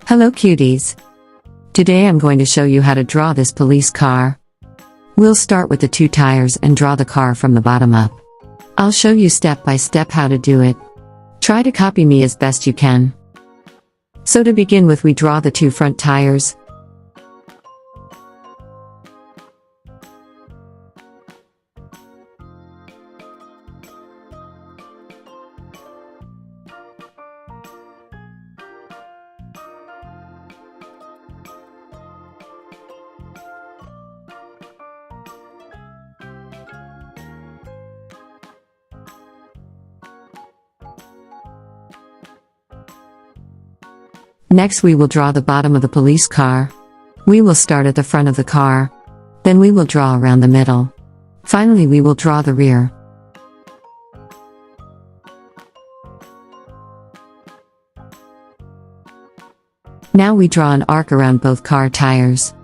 Hello cuties! Today I'm going to show you how to draw this police car. We'll start with the two tires and draw the car from the bottom up. I'll show you step by step how to do it. Try to copy me as best you can. So to begin with, we draw the two front tires. Next we will draw the bottom of the police car. We will start at the front of the car. Then we will draw around the middle. Finally we will draw the rear. Now we draw an arc around both car tires.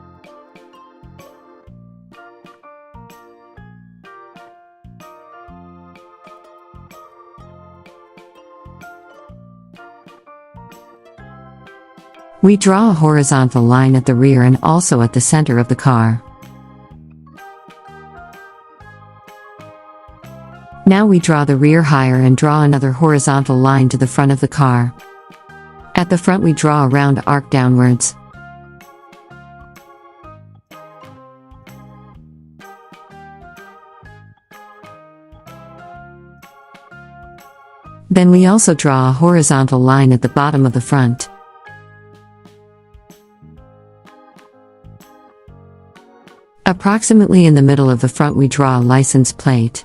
We draw a horizontal line at the rear and also at the center of the car. Now we draw the rear higher and draw another horizontal line to the front of the car. At the front we draw a round arc downwards. Then we also draw a horizontal line at the bottom of the front. Approximately in the middle of the front we draw a license plate.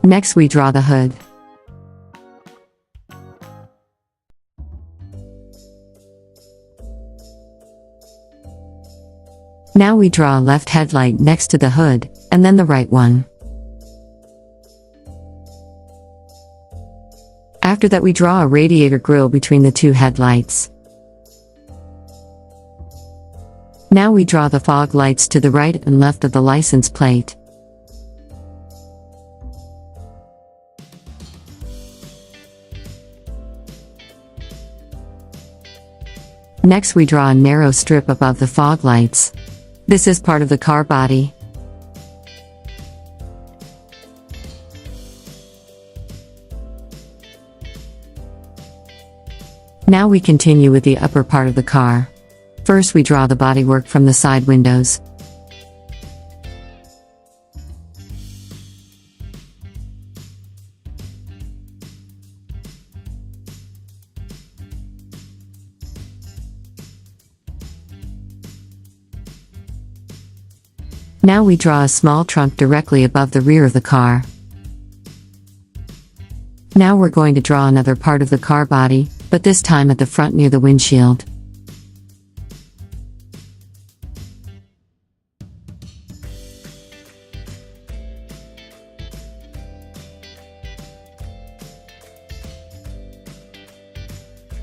Next we draw the hood. Now we draw a left headlight next to the hood, and then the right one. After that we draw a radiator grille between the two headlights. Now we draw the fog lights to the right and left of the license plate. Next we draw a narrow strip above the fog lights. This is part of the car body. Now we continue with the upper part of the car. First we draw the bodywork from the side windows. Now we draw a small trunk directly above the rear of the car. Now we're going to draw another part of the car body, but this time at the front near the windshield.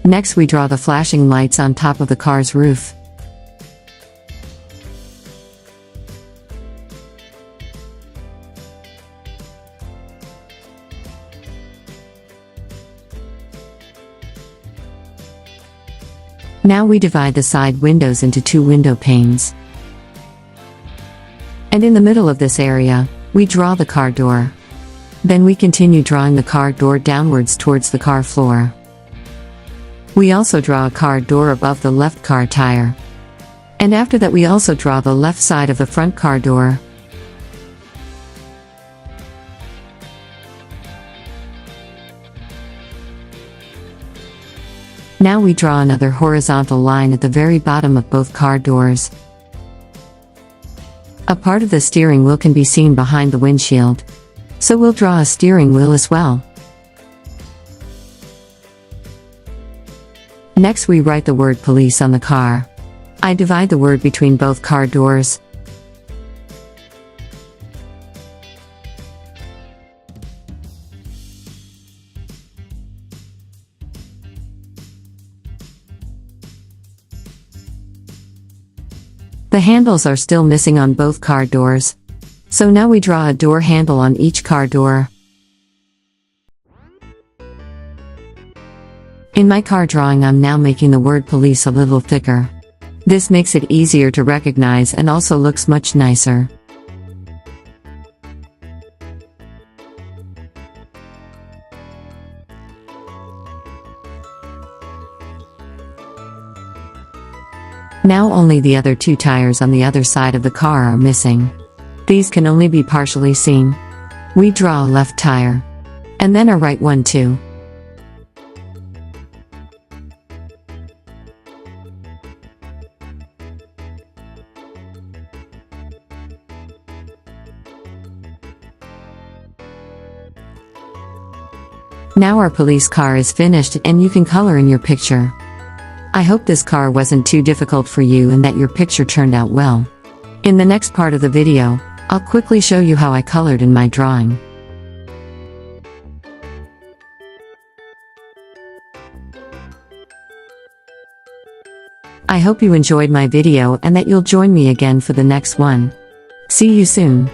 Next we draw the flashing lights on top of the car's roof. Now we divide the side windows into two window panes. And in the middle of this area, we draw the car door. Then we continue drawing the car door downwards towards the car floor. We also draw a car door above the left car tire. And after that we also draw the left side of the front car door. Now we draw another horizontal line at the very bottom of both car doors. A part of the steering wheel can be seen behind the windshield. So we'll draw a steering wheel as well. Next we write the word police on the car. I divide the word between both car doors. The handles are still missing on both car doors. So now we draw a door handle on each car door. In my car drawing, I'm now making the word police a little thicker. This makes it easier to recognize and also looks much nicer. Now only the other two tires on the other side of the car are missing. These can only be partially seen. We draw a left tire. And then a right one too. Now our police car is finished and you can color in your picture. I hope this car wasn't too difficult for you and that your picture turned out well. In the next part of the video, I'll quickly show you how I colored in my drawing. I hope you enjoyed my video and that you'll join me again for the next one. See you soon.